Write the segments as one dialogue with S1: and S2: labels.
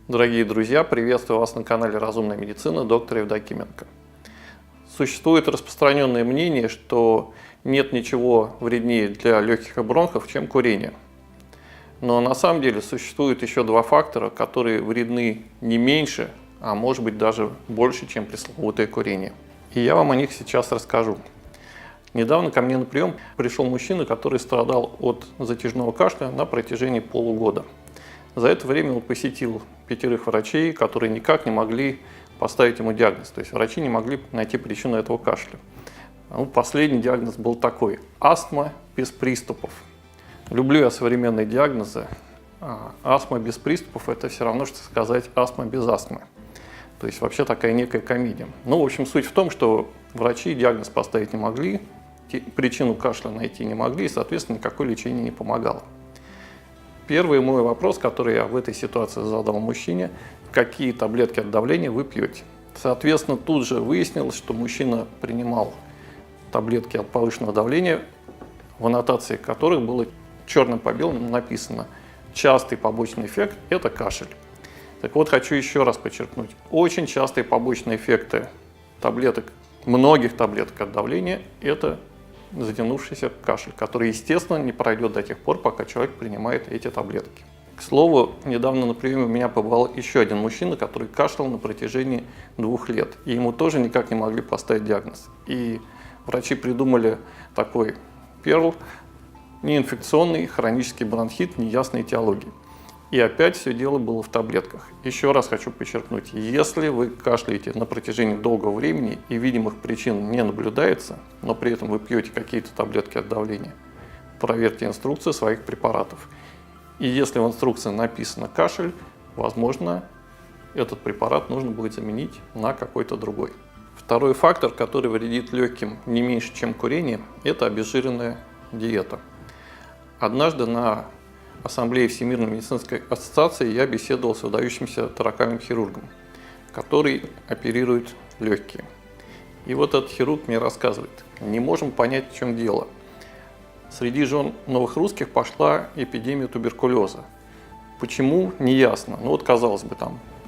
S1: Дорогие друзья, приветствую вас на канале «Разумная медицина», доктор Евдокименко. Существует распространенное мнение, что нет ничего вреднее для легких и бронхов, чем курение. Но на самом деле существует еще два фактора, которые вредны не меньше, а может быть даже больше, чем пресловутое курение. И я вам о них сейчас расскажу. Недавно ко мне на прием пришел мужчина, который страдал от затяжного кашля на протяжении полугода. За это время он посетил 5 врачей, которые никак не могли поставить ему диагноз. То есть врачи не могли найти причину этого кашля. Последний диагноз был такой: астма без приступов. Люблю я современные диагнозы. Астма без приступов – это все равно, что сказать астма без астмы. То есть вообще такая некая комедия. В общем, суть в том, что врачи диагноз поставить не могли, причину кашля найти не могли, и, соответственно, никакое лечение не помогало. Первый мой вопрос, который я в этой ситуации задал мужчине: какие таблетки от давления вы пьете? Соответственно, тут же выяснилось, что мужчина принимал таблетки от повышенного давления, в аннотации которых было черным по белому написано: частый побочный эффект – это кашель. Так вот, хочу еще раз подчеркнуть: очень частые побочные эффекты многих таблеток от давления – это затянувшийся кашель, который, естественно, не пройдет до тех пор, пока человек принимает эти таблетки. К слову, недавно на приеме у меня побывал еще один мужчина, который кашлял на протяжении 2 лет, и ему тоже никак не могли поставить диагноз. И врачи придумали такой перл: неинфекционный хронический бронхит неясной этиологии. И опять все дело было в таблетках. Еще раз хочу подчеркнуть: если вы кашляете на протяжении долгого времени и видимых причин не наблюдается, но при этом вы пьете какие-то таблетки от давления, проверьте инструкцию своих препаратов. И если в инструкции написано кашель, возможно, этот препарат нужно будет заменить на какой-то другой. Второй фактор, который вредит легким не меньше, чем курение, это обезжиренная диета. Однажды на Ассамблее Всемирной медицинской ассоциации я беседовал с выдающимся торакальным хирургом, который оперирует легкие. И вот этот хирург мне рассказывает: не можем понять, в чем дело. Среди жен новых русских пошла эпидемия туберкулеза. Почему, не ясно. Казалось бы,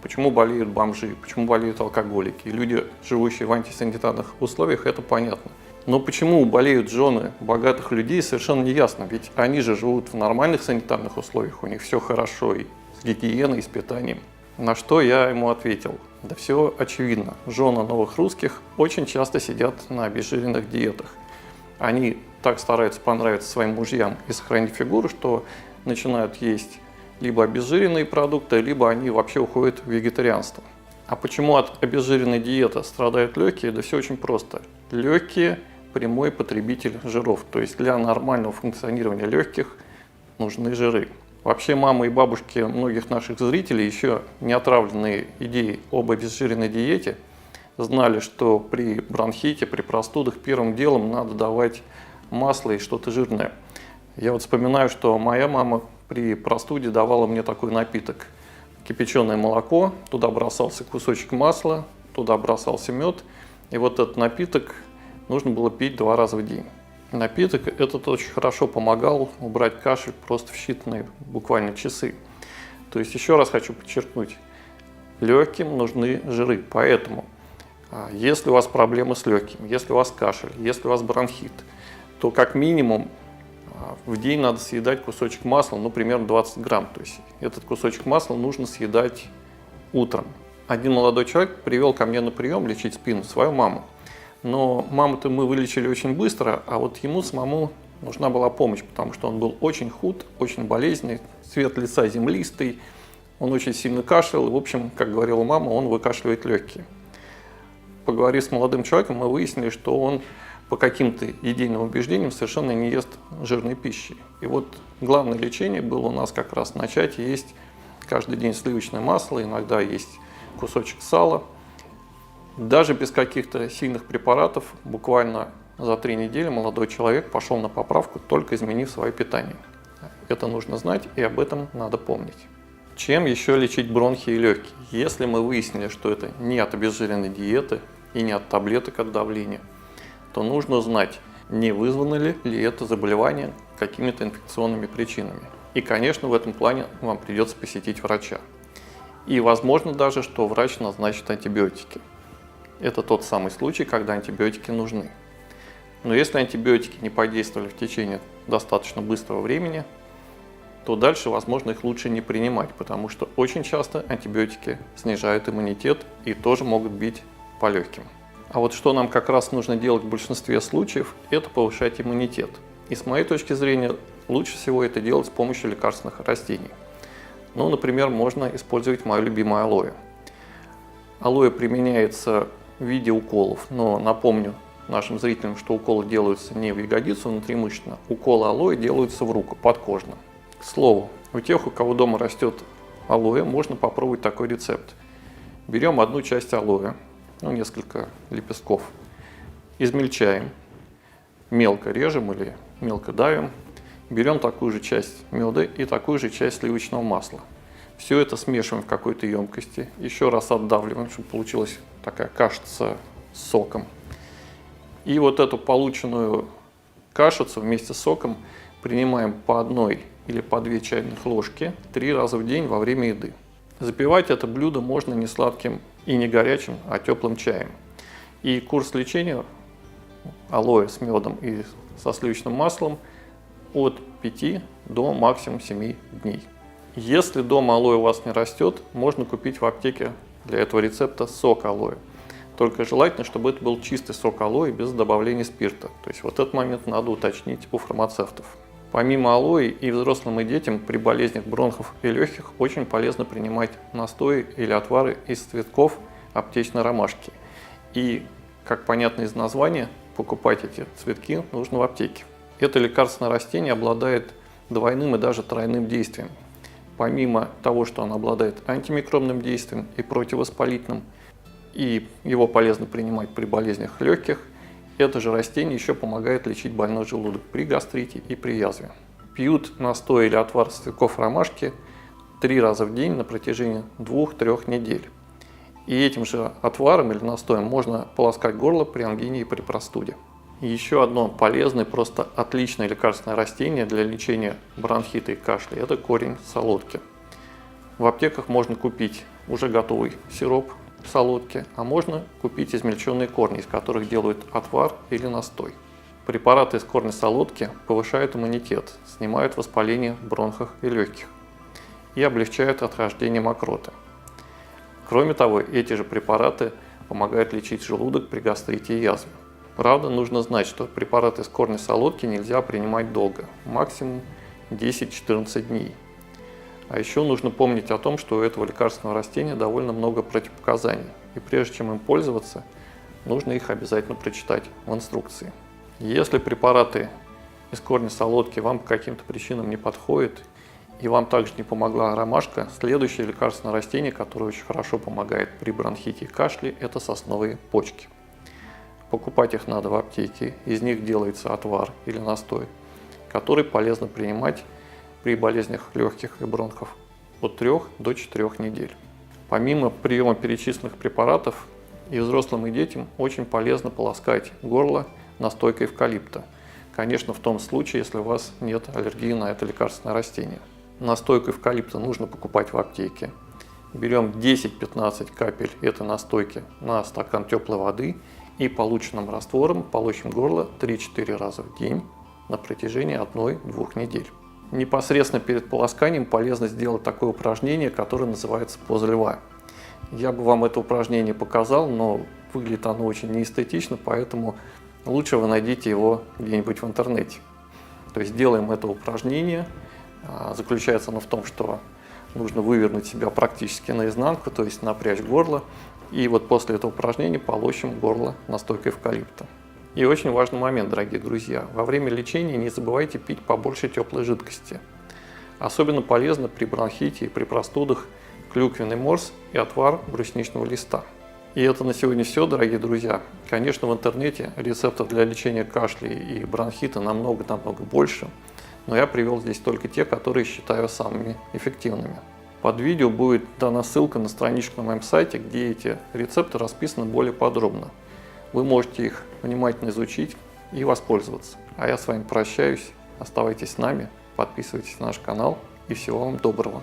S1: почему болеют бомжи, почему болеют алкоголики. Люди, живущие в антисанитарных условиях, это понятно. Но почему болеют жены богатых людей, совершенно не ясно. Ведь они же живут в нормальных санитарных условиях, у них все хорошо и с гигиеной, и с питанием. На что я ему ответил: да все очевидно. Жены новых русских очень часто сидят на обезжиренных диетах. Они так стараются понравиться своим мужьям и сохранить фигуру, что начинают есть либо обезжиренные продукты, либо они вообще уходят в вегетарианство. А почему от обезжиренной диеты страдают легкие? Да все очень просто. Легкие – прямой потребитель жиров, то есть для нормального функционирования легких нужны жиры. Вообще мамы и бабушки многих наших зрителей, еще не отравленные идеей об обезжиренной диете, знали, что при бронхите, при простудах первым делом надо давать масло и что-то жирное. Я вспоминаю, что моя мама при простуде давала мне такой напиток: кипяченое молоко, туда бросался кусочек масла, туда бросался мед, и вот этот напиток нужно было пить 2 раза в день. Напиток этот очень хорошо помогал убрать кашель просто в считанные буквально часы. То есть еще раз хочу подчеркнуть: легким нужны жиры. Поэтому, если у вас проблемы с легким, если у вас кашель, если у вас бронхит, то как минимум в день надо съедать кусочек масла, примерно 20 грамм. То есть этот кусочек масла нужно съедать утром. Один молодой человек привел ко мне на прием лечить спину свою маму. Но маму-то мы вылечили очень быстро, а вот ему самому нужна была помощь, потому что он был очень худ, очень болезненный, цвет лица землистый, он очень сильно кашлял, и, в общем, как говорила мама, он выкашливает легкие. Поговорив с молодым человеком, мы выяснили, что он по каким-то идейным убеждениям совершенно не ест жирной пищи. И вот главное лечение было у нас как раз начать есть каждый день сливочное масло, иногда есть кусочек сала. Даже без каких-то сильных препаратов, буквально за 3 недели молодой человек пошел на поправку, только изменив свое питание. Это нужно знать, и об этом надо помнить. Чем еще лечить бронхи и легкие? Если мы выяснили, что это не от обезжиренной диеты и не от таблеток от давления, то нужно узнать, не вызвано ли это заболевание какими-то инфекционными причинами. И, конечно, в этом плане вам придется посетить врача. И возможно даже, что врач назначит антибиотики. Это тот самый случай, когда антибиотики нужны. Но если антибиотики не подействовали в течение достаточно быстрого времени, то дальше, возможно, их лучше не принимать, потому что очень часто антибиотики снижают иммунитет и тоже могут бить по легким. А вот что нам как раз нужно делать в большинстве случаев, это повышать иммунитет. И с моей точки зрения, лучше всего это делать с помощью лекарственных растений. Ну, например, можно использовать мое любимое алоэ. Алоэ применяется в виде уколов, но напомню нашим зрителям, что уколы делаются не в ягодицу внутримышечно, уколы алоэ делаются в руку, подкожно. К слову, у тех, у кого дома растет алоэ, можно попробовать такой рецепт. Берем одну часть алоэ, несколько лепестков, измельчаем, мелко режем или мелко давим, берем такую же часть меда и такую же часть сливочного масла. Все это смешиваем в какой-то емкости, еще раз отдавливаем, чтобы получилась такая кашица с соком. И вот эту полученную кашицу вместе с соком принимаем по одной или по 2 чайных ложки 3 раза в день во время еды. Запивать это блюдо можно не сладким и не горячим, а теплым чаем. И курс лечения алоэ с медом и со сливочным маслом от 5 до максимум 7 дней. Если дома алоэ у вас не растет, можно купить в аптеке для этого рецепта сок алоэ. Только желательно, чтобы это был чистый сок алоэ без добавления спирта. То есть вот этот момент надо уточнить у фармацевтов. Помимо алоэ и взрослым, и детям при болезнях бронхов и легких очень полезно принимать настои или отвары из цветков аптечной ромашки. И, как понятно из названия, покупать эти цветки нужно в аптеке. Это лекарственное растение обладает двойным и даже тройным действием. Помимо того, что оно обладает антимикробным действием и противовоспалительным, и его полезно принимать при болезнях легких, это же растение еще помогает лечить больной желудок при гастрите и при язве. Пьют настой или отвар с цветков ромашки 3 раза в день на протяжении 2-3 недель. И этим же отваром или настоем можно полоскать горло при ангине и при простуде. И еще одно полезное, просто отличное лекарственное растение для лечения бронхита и кашля – это корень солодки. В аптеках можно купить уже готовый сироп солодки, а можно купить измельченные корни, из которых делают отвар или настой. Препараты из корня солодки повышают иммунитет, снимают воспаление в бронхах и легких и облегчают отхождение мокроты. Кроме того, эти же препараты помогают лечить желудок при гастрите и язве. Правда, нужно знать, что препараты из корня солодки нельзя принимать долго, максимум 10-14 дней. А еще нужно помнить о том, что у этого лекарственного растения довольно много противопоказаний, и прежде чем им пользоваться, нужно их обязательно прочитать в инструкции. Если препараты из корня солодки вам по каким-то причинам не подходят, и вам также не помогла ромашка, следующее лекарственное растение, которое очень хорошо помогает при бронхите и кашле, это сосновые почки. Покупать их надо в аптеке, из них делается отвар или настой, который полезно принимать при болезнях легких и бронхов от 3 до 4 недель. Помимо приема перечисленных препаратов, и взрослым, и детям очень полезно полоскать горло настойкой эвкалипта. Конечно, в том случае, если у вас нет аллергии на это лекарственное растение. Настойку эвкалипта нужно покупать в аптеке. Берем 10-15 капель этой настойки на стакан теплой воды и полученным раствором полощем горло 3-4 раза в день на протяжении 1-2 недель. Непосредственно перед полосканием полезно сделать такое упражнение, которое называется поза льва. Я бы вам это упражнение показал, но выглядит оно очень неэстетично, поэтому лучше вы найдите его где-нибудь в интернете. То есть делаем это упражнение. Заключается оно в том, что нужно вывернуть себя практически наизнанку, то есть напрячь горло. И вот после этого упражнения полощем горло настойкой эвкалипта. И очень важный момент, дорогие друзья. Во время лечения не забывайте пить побольше теплой жидкости. Особенно полезно при бронхите и при простудах клюквенный морс и отвар брусничного листа. И это на сегодня все, дорогие друзья. Конечно, в интернете рецептов для лечения кашля и бронхита намного больше, но я привел здесь только те, которые считаю самыми эффективными. Под видео будет дана ссылка на страничку на моем сайте, где эти рецепты расписаны более подробно. Вы можете их внимательно изучить и воспользоваться. А я с вами прощаюсь. Оставайтесь с нами, подписывайтесь на наш канал и всего вам доброго.